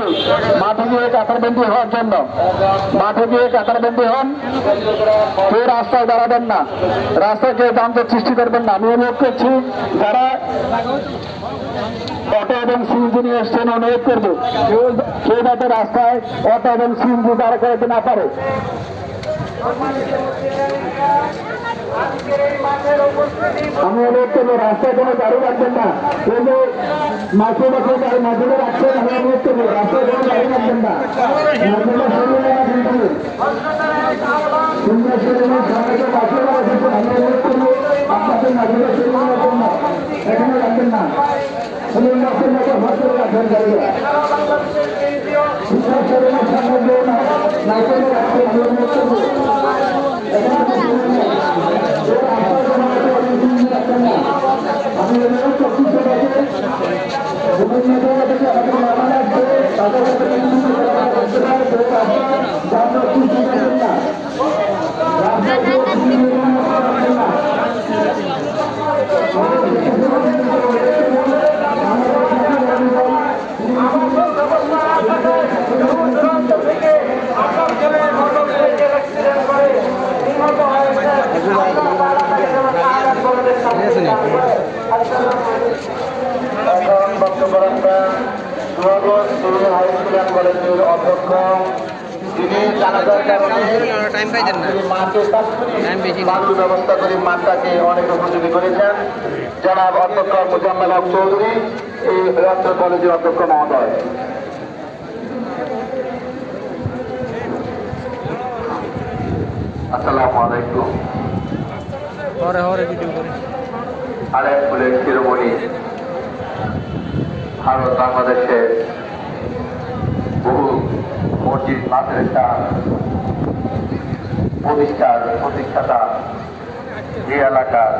করবে মাঠে গিয়ে কাতারবন্দি হওয়ার জন্য। মাঠে গিয়ে কাতারবন্দি হন, কেউ রাস্তায় দাঁড়াবেন না, রাস্তায় কেউ যানজট সৃষ্টি করবেন না। আমি অনুরোধ করছি যারা অটো এবং সিএনজি নিয়ে এসছেন, অনুরোধ করবো কেউ যাতে রাস্তায় অটো এবং সিএনজি দাঁড়া করাতে না পারে। আমি অনুরোধ করবো রাস্তায় কোনো গাড়ি রাখবেন না, কিন্তু মাঠে মাঠে মাঝে রাখবেন। আমি অনুরোধ করবো রাস্তায় কোনো গাড়ি রাখবেন না, আমি অনুরোধ করবো আপনাদের মাঝে রাখবেন না, এখানে রাখবেন না। কলেজের অধ্যক্ষ যিনি জানাজার কারণে বালু ব্যবস্থা করে মাঠটাকে অনেক উপযোগী করেছেন, জনাব অধ্যক্ষ মোজাম্মেল হক চৌধুরী, এই রাজ্য কলেজের অধ্যক্ষ মহোদয়। আসসালামু আলাইকুম। আরেক ফুলের শিরোমণি ভারত বাংলাদেশের বহু মসজিদ মাদ্রাসা প্রতিষ্ঠাতা এই এলাকার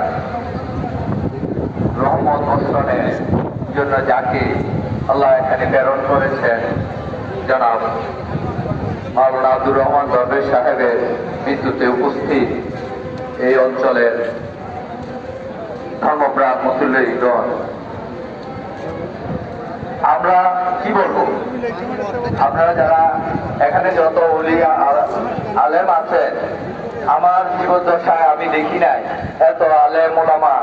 রহমত বর্ষণের জন্য যাকে আল্লাহ এখানে প্রেরণ করেছেন, জনাব মাওলানা আব্দুর রহমান দরবেশ সাহেবের মৃত্যুতে উপস্থিত এই অঞ্চলের ধর্মপ্রাণ মুসল্লিগণ, আমরা কি বলবো, আপনারা যারা এখানে যত ওলিয়া আলেম আছেন, আমার জীবদ্দশায় আমি দেখি নাই এত আলেম ওলামা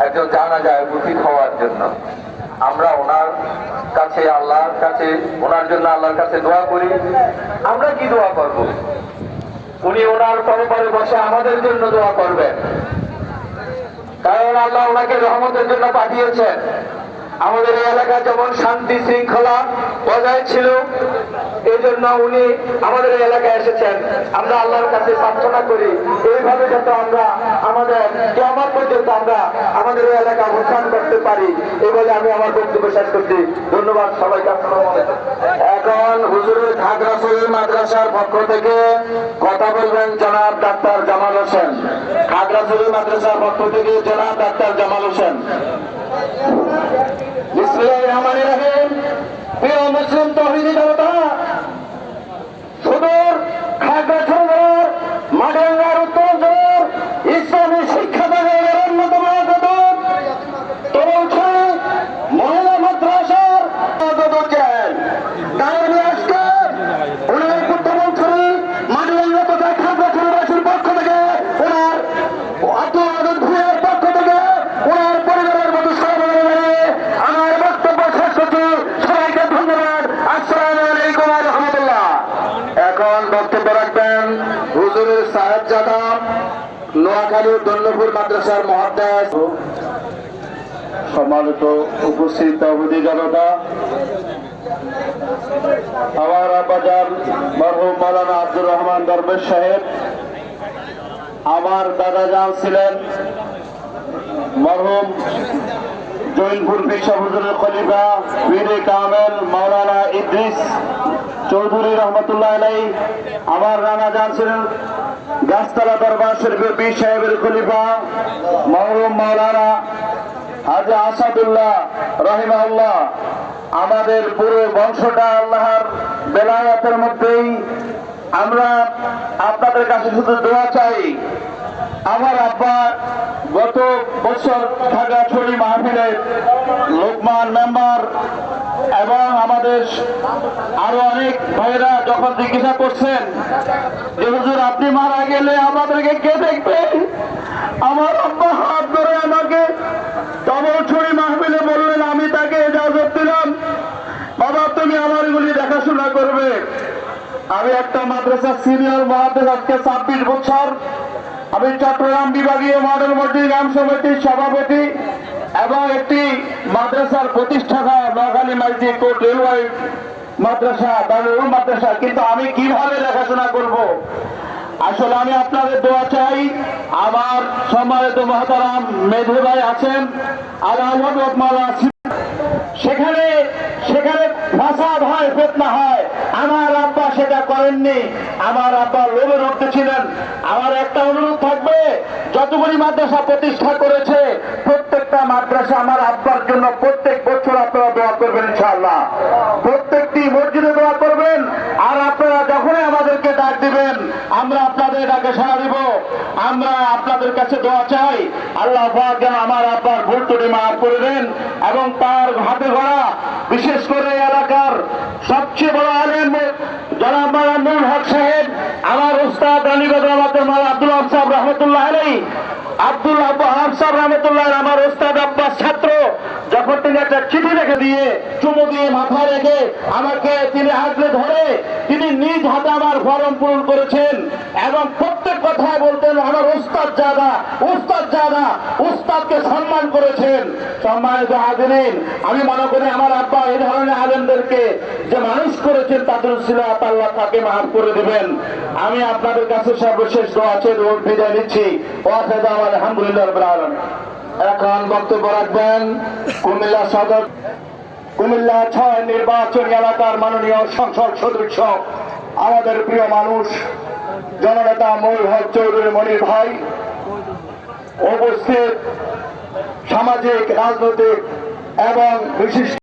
একজন জানাজায় উপস্থিত হওয়ার জন্য। আমরা ওনার কাছে আল্লাহর কাছে, ওনার জন্য আল্লাহর কাছে দোয়া করি। আমরা কি দোয়া করব? উনি ওনার পরপরে বসে আমাদের জন্য দোয়া করবেন, কারণ আল্লাহ ওনাকে রহমতের জন্য পাঠিয়েছেন। আমাদের এই এলাকা যেমন শান্তি শৃঙ্খলা বজায় ছিল, এই জন্য উনি আমাদের এই এলাকায় এসেছেন। আমরা আল্লাহর কাছে প্রার্থনা করি এইভাবে যাতে আমরা আমাদের কিয়ামত পর্যন্ত আমরা আমাদের এই এলাকা অবস্থান করতে পারি। এই বলে আমি আমার বক্তব্য শেষ করছি। ধন্যবাদ সবাইকে। এখন হুজুরের খাগড়াছড়ি মাদ্রাসার পক্ষ থেকে কথা বলবেন জনাব ডাক্তার জামাল হোসেন। খাগড়াছড়ি মাদ্রাসার পক্ষ থেকে জনাব ডাক্তার জামাল হোসেন। বিসমিল্লাহির রহমানির রহিম। প্রিয় মুসলিম তৌহিদি জনতা, সুদূর খাগড়াছড়ির মাডেঙ্গার উত্তরাঞ্চলের ইসলামী শিক্ষা বিভাগের অন্যতম আদত তরুণছড়ি মহিলা মাদ্রাসার আদতেন তাই আজকে উনি তরুণছড়ি মাডেঙ্গা তথা খাগড়াছড়িবাসীর পক্ষ থেকে ওনার আব্দুল আদত ভূঁইয়ার পক্ষ থেকে ওনার পরিবারের মতো আমার বক্তব্য শেষ করছি। সবাইকে ধন্যবাদ। আসসালামু আলাইকুম ওয়া রাহমাতুল্লাহ। এখন বক্তব্য রাখবেন হুজুরের সাহেবজাদা নোয়াখালী দন্ডপুর মাদ্রাসার মুহাদ্দিস। সম্মানিত উপস্থিত তৌহিদি জনতা, আমার আব্বাজান মরহুম মাওলানা আব্দুর রহমান দরবেশ সাহেব, আমার দাদা জান ছিলেন মরহুম জৈনপুর পেশা হুজুরের খলিফা পীরে কামেল মাওলানা ইদ্রিস চৌধুরী রহমতুল্লাহ আলাইহি। আমার রানা জান ছিলেন গাছতলা দরবার শরীফের পীর সাহেবের খলিফা মরহুম মাওলানা হাজী আসাদুল্লাহ রাহিমাহুল্লাহ। আমাদের পুরো বংশটা আল্লাহর বেলায়াতের মধ্যেই। আমরা আপনাদের কাছে শুধু দোয়া চাই। আমার আব্বা গত বছর খাগড়াছড়ি মাহফিলের লোকমান মেম্বার এবং আমাদের আরো অনেক ভাইয়েরা যখন জিজ্ঞাসা করছেন যে হুজুর আপনি মারা গেলে আমাদেরকে কে দেখবে, আমার আব্বা হাত ধরে আমাকে তবলছড়ি মাহফিলে বললেন, আমি তাকে ইজাজত দিলাম, বাবা তুমি আমার এগুলি দেখাশোনা করবে। আমি একটা মাদ্রাসার সিনিয়র মহাদেশ, আজকে 26 বছর আমি চট্টগ্রাম বিভাগীয় মডেল মসজিদ গ্রাম সমিতির সভাপতি এবং একটি মাদ্রাসার প্রতিষ্ঠাতা নোয়াখালী মসজিদ কোর্ট রেলওয়ে মাদ্রাসা দারুল মাদ্রাসা, কিন্তু আমি কিভাবে দেখাশোনা করব? আসলে আমি আপনাদের দোয়া চাই। আমার সম্মানিত মহতারাম মেধু ভাই আছেন, সেখানে সেখানে ফাসাদ হয়, ফিতনা হয়। আমার আব্বা সেটা করেননি, আমার আব্বা লোভে রক্ত ছিলেন। আমার একটা অনুরোধ থাকবে, যতগুলি মাদ্রাসা প্রতিষ্ঠা করেছে প্রত্যেকটা মাদ্রাসা আমার আব্বার জন্য প্রত্যেক বছর আপনারা দোয়া করবেন ইনশাআল্লাহ, প্রত্যেকটি মসজিদে দোয়া করবেন। আর আপনারা যখনই আমাদেরকে ডাক দিবেন আমরা আপনাদের ডাকে সাড়া দিব। আমরা আপনাদের কাছে দোয়া চাই, আল্লাহ পাক যেন আমার আব্বার ভুল ত্রুটি মাফ করে দেন এবং তার হাতে গড়া বিশেষ করে এলাকার সবচেয়ে বড় আলেম জনাব মাওলানা নুরুল হক সাহেব, আমার উস্তাদ রানীগঞ্জ মাওলানা আব্দুল ওয়াহাব সাহেব রহমতুল্লাহ আলাইহি, আব্দুল ওয়াহাব সাহেব রহমতুল্লাহ আমার উস্তাদ আব্বাস ছাত্র, যখন তিনি একটা চিঠি রেখে দিয়ে চুমু দিয়ে মাথায় রেখে আমাকে তিনি আগলে ধরে তিনি নিজ হাতে আমার ফরম পূরণ করেছেন এবং প্রত্যেক কথায় বলতেন আমার উস্তাদ জাদা, উস্তাদ জাদা, উস্তাদকে সম্মান করেছেন। সম্মানিত হাজিরিন, আমি মনে করি আমার আব্বা এই ধরনের আলেমদেরকে যে মানুষ করেছেন তাদের সিলাত আল্লাহ তাকে মাফ করে দিবেন। আমি আপনাদের কাছে সর্বশেষ দোয়া চেয়ে বিদায় নিচ্ছি। আলহামদুলিল্লাহ রাব্বিল আলামিন। এখন বক্তব্য রাখবেন কুমিল্লা সদর কুমিল্লা 6 নির্বাচনী এলাকার মাননীয় সংসদ সদস্য আমাদের প্রিয় মানুষ জননেতা মনির হক চৌধুরী মনির ভাই, উপস্থিত সামাজিক রাজনৈতিক এবং বিশিষ্ট